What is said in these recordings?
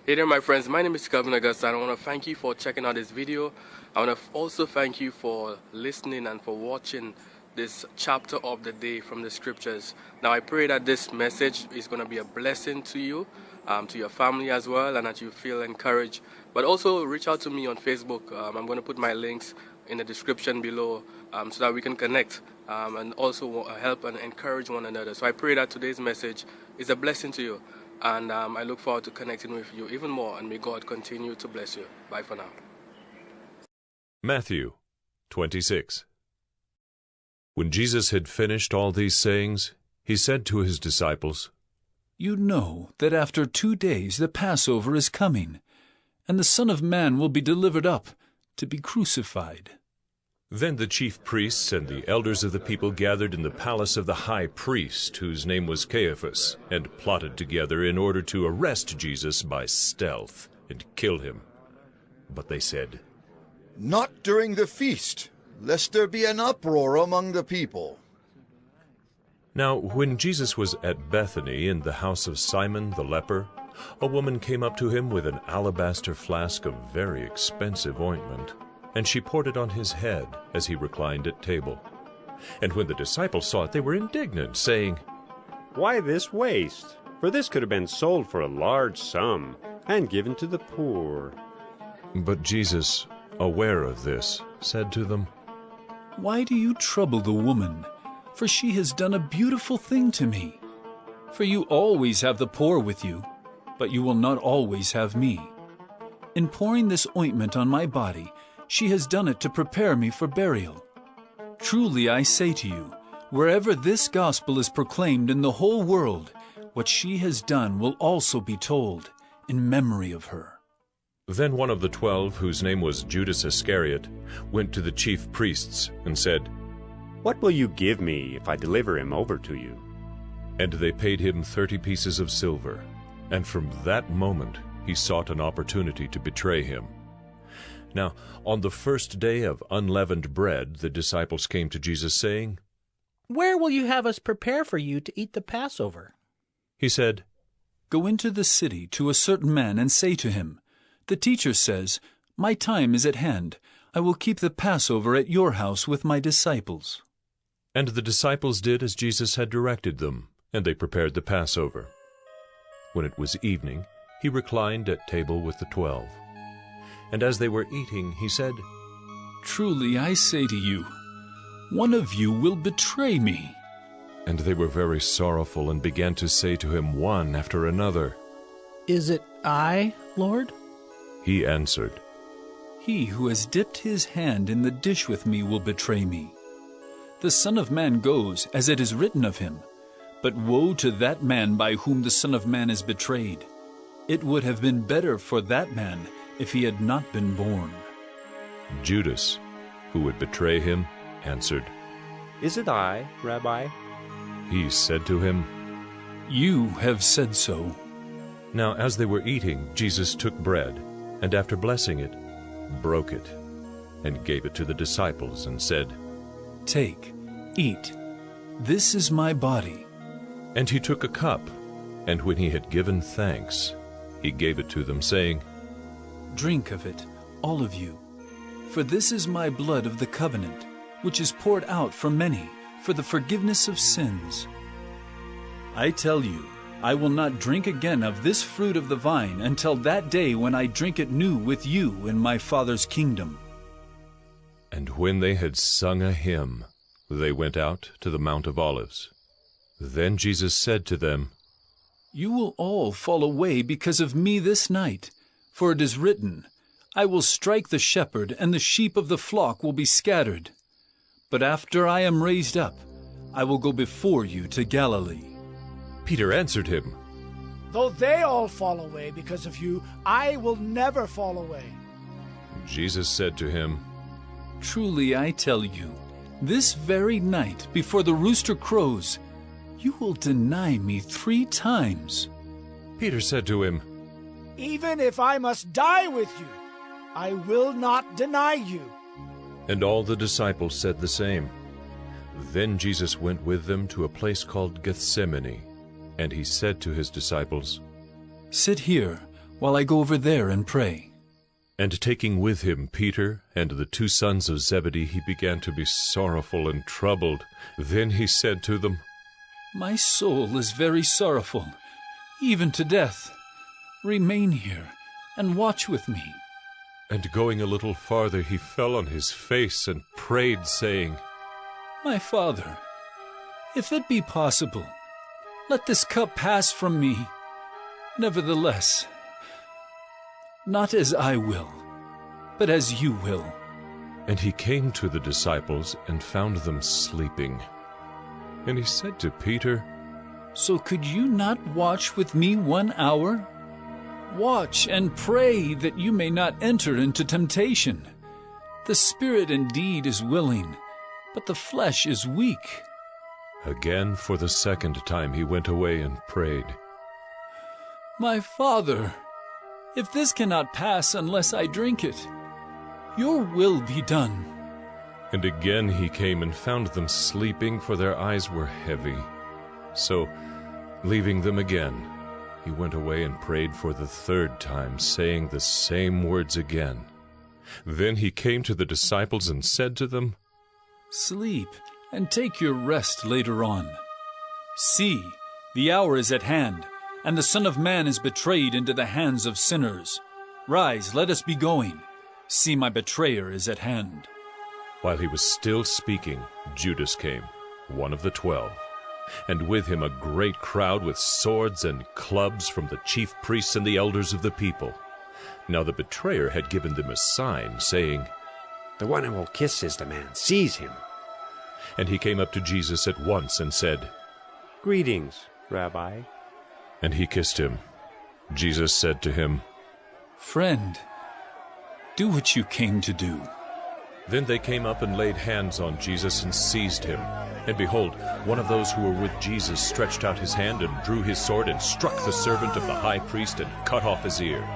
Hey there my friends, my name is Calvin Augusta and I want to thank you for checking out this video. I want to also thank you for listening and for watching this chapter of the day from the scriptures. Now I pray that this message is going to be a blessing to you, to your family as well, and that you feel encouraged. But also reach out to me on Facebook. I'm going to put my links in the description below so that we can connect and also help and encourage one another. So I pray that today's message is a blessing to you. And I look forward to connecting with you even more, and may God continue to bless you. Bye for now. Matthew 26. When Jesus had finished all these sayings, he said to his disciples, "You know that after 2 days the Passover is coming, and the Son of Man will be delivered up to be crucified." Then the chief priests and the elders of the people gathered in the palace of the high priest, whose name was Caiaphas, and plotted together in order to arrest Jesus by stealth and kill him. But they said, "Not during the feast, lest there be an uproar among the people." Now when Jesus was at Bethany in the house of Simon the leper, a woman came up to him with an alabaster flask of very expensive ointment, and she poured it on his head as he reclined at table. And when the disciples saw it, they were indignant, saying, "Why this waste? For this could have been sold for a large sum and given to the poor." But Jesus, aware of this, said to them, "Why do you trouble the woman? For she has done a beautiful thing to me. For you always have the poor with you, but you will not always have me. In pouring this ointment on my body, she has done it to prepare me for burial. Truly I say to you, wherever this gospel is proclaimed in the whole world, what she has done will also be told in memory of her." Then one of the 12, whose name was Judas Iscariot, went to the chief priests and said, "What will you give me if I deliver him over to you?" And they paid him 30 pieces of silver. And from that moment he sought an opportunity to betray him. Now, on the first day of unleavened bread, the disciples came to Jesus, saying, "Where will you have us prepare for you to eat the Passover?" He said, "Go into the city to a certain man and say to him, 'The teacher says, my time is at hand. I will keep the Passover at your house with my disciples.'" And the disciples did as Jesus had directed them, and they prepared the Passover. When it was evening, he reclined at table with the 12. And as they were eating, he said, "Truly I say to you, one of you will betray me." And they were very sorrowful and began to say to him one after another, "Is it I, Lord?" He answered, "He who has dipped his hand in the dish with me will betray me. The Son of Man goes as it is written of him, but woe to that man by whom the Son of Man is betrayed. It would have been better for that man if he had not been born." Judas, who would betray him, answered, "Is it I, Rabbi?" He said to him, "You have said so." Now as they were eating, Jesus took bread, and after blessing it, broke it, and gave it to the disciples, and said, "Take, eat. This is my body." And he took a cup, and when he had given thanks, he gave it to them, saying, "Drink of it, all of you. For this is my blood of the covenant, which is poured out for many for the forgiveness of sins. I tell you, I will not drink again of this fruit of the vine until that day when I drink it new with you in my Father's kingdom." And when they had sung a hymn, they went out to the Mount of Olives. Then Jesus said to them, "You will all fall away because of me this night. For it is written, I will strike the shepherd, and the sheep of the flock will be scattered. But after I am raised up, I will go before you to Galilee." Peter answered him, "Though they all fall away because of you, I will never fall away." Jesus said to him, "Truly I tell you, this very night before the rooster crows, you will deny me 3 times. Peter said to him, "Even if I must die with you, I will not deny you." And all the disciples said the same. Then Jesus went with them to a place called Gethsemane, and he said to his disciples, "Sit here while I go over there and pray." And taking with him Peter and the 2 sons of Zebedee, he began to be sorrowful and troubled. Then he said to them, "My soul is very sorrowful, even to death. Remain here and watch with me." And going a little farther, he fell on his face and prayed, saying, "My Father, if it be possible, let this cup pass from me. Nevertheless, not as I will, but as you will." And he came to the disciples and found them sleeping. And he said to Peter, "So could you not watch with me 1 hour? Watch and pray that you may not enter into temptation. The spirit indeed is willing, but the flesh is weak." Again, for the 2nd time, he went away and prayed, "My Father, if this cannot pass unless I drink it, your will be done." And again he came and found them sleeping, for their eyes were heavy. So, leaving them again, he went away and prayed for the 3rd time, saying the same words again. Then he came to the disciples and said to them, "Sleep and take your rest later on. See, the hour is at hand, and the Son of Man is betrayed into the hands of sinners. Rise, let us be going. See, my betrayer is at hand." While he was still speaking, Judas came, one of the 12, and with him a great crowd with swords and clubs from the chief priests and the elders of the people. Now the betrayer had given them a sign, saying, "The one who will kiss is the man. Seize him." And he came up to Jesus at once and said, "Greetings, Rabbi." And he kissed him. Jesus said to him, "Friend, do what you came to do." Then they came up and laid hands on Jesus and seized him. And behold, one of those who were with Jesus stretched out his hand and drew his sword and struck the servant of the high priest and cut off his ear.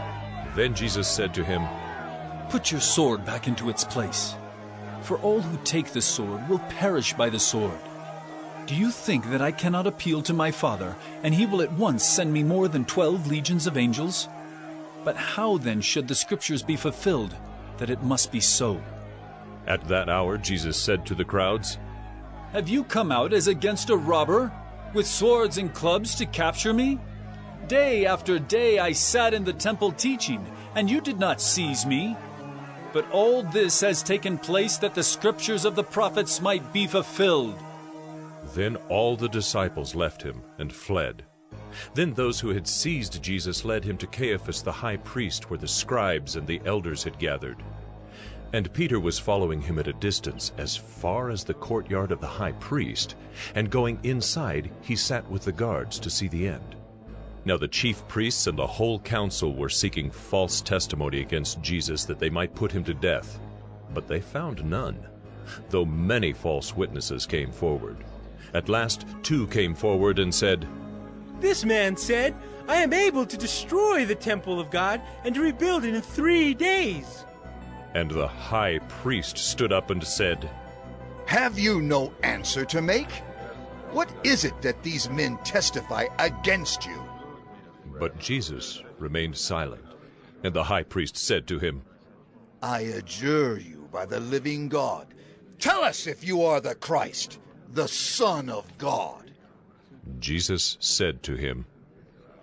Then Jesus said to him, "Put your sword back into its place, for all who take the sword will perish by the sword. Do you think that I cannot appeal to my Father, and he will at once send me more than 12 legions of angels? But how then should the Scriptures be fulfilled, that it must be so?" At that hour Jesus said to the crowds, "Have you come out as against a robber, with swords and clubs to capture me? Day after day I sat in the temple teaching, and you did not seize me. But all this has taken place that the Scriptures of the prophets might be fulfilled." Then all the disciples left him and fled. Then those who had seized Jesus led him to Caiaphas the high priest, where the scribes and the elders had gathered. And Peter was following him at a distance, as far as the courtyard of the high priest, and going inside, he sat with the guards to see the end. Now the chief priests and the whole council were seeking false testimony against Jesus, that they might put him to death. But they found none, though many false witnesses came forward. At last 2 came forward and said, "This man said, 'I am able to destroy the temple of God and to rebuild it in 3 days.'" And the high priest stood up and said, Have you no answer to make? What is it that these men testify against you? But Jesus remained silent. And the high priest said to him, I adjure you by the living God, tell us if you are the Christ, the Son of God. Jesus said to him,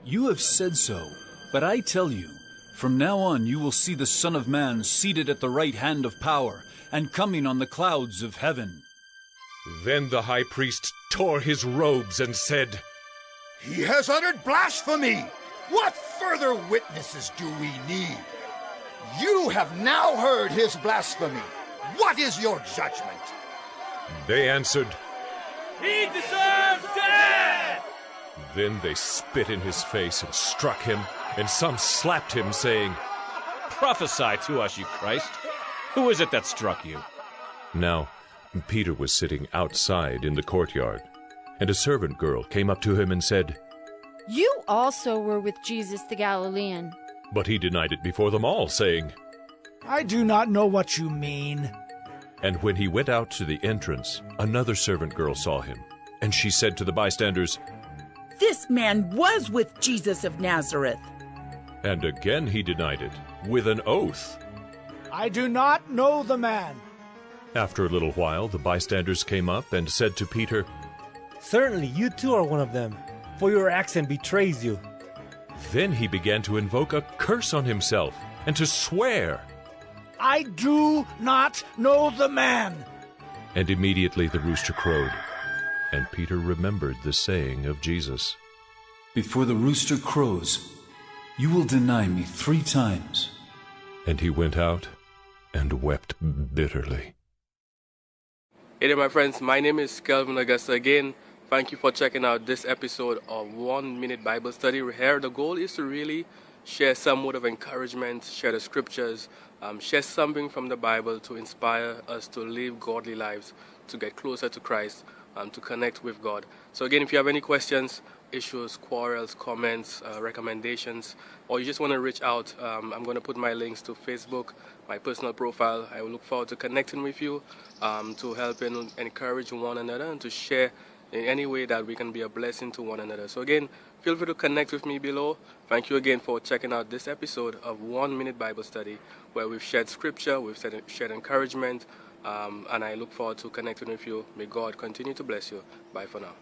"You have said so, but I tell you, from now on you will see the Son of Man seated at the right hand of power, and coming on the clouds of heaven." Then the high priest tore his robes and said, He has uttered blasphemy! What further witnesses do we need? You have now heard his blasphemy. What is your judgment? They answered, "He deserves death!" Then they spit in his face and struck him, and some slapped him, saying, "Prophesy to us, you Christ. Who is it that struck you?" Now Peter was sitting outside in the courtyard, and a servant girl came up to him and said, "You also were with Jesus the Galilean." But he denied it before them all, saying, I do not know what you mean. And when he went out to the entrance, another servant girl saw him, and she said to the bystanders, "This man was with Jesus of Nazareth." And again he denied it, with an oath. I do not know the man. After a little while, the bystanders came up and said to Peter, Certainly you too are one of them, for your accent betrays you. Then he began to invoke a curse on himself and to swear. I do not know the man. And immediately the rooster crowed, and Peter remembered the saying of Jesus. Before the rooster crows, you will deny me 3 times. And he went out and wept bitterly. Hey there, my friends. My name is Kelvin Augusta again. Thank you for checking out this episode of 1 Minute Bible Study. Here, the goal is to really share some word of encouragement, share the scriptures, share something from the Bible to inspire us to live godly lives, to get closer to Christ, to connect with God. So again, if you have any questions, issues, quarrels, comments, recommendations, or you just want to reach out, I'm going to put my links to Facebook, my personal profile. I will look forward to connecting with you, to help and encourage one another and to share in any way that we can be a blessing to one another. So again, feel free to connect with me below. Thank you again for checking out this episode of 1 Minute Bible Study, where we've shared scripture, we've shared encouragement, and I look forward to connecting with you. May God continue to bless you. Bye for now.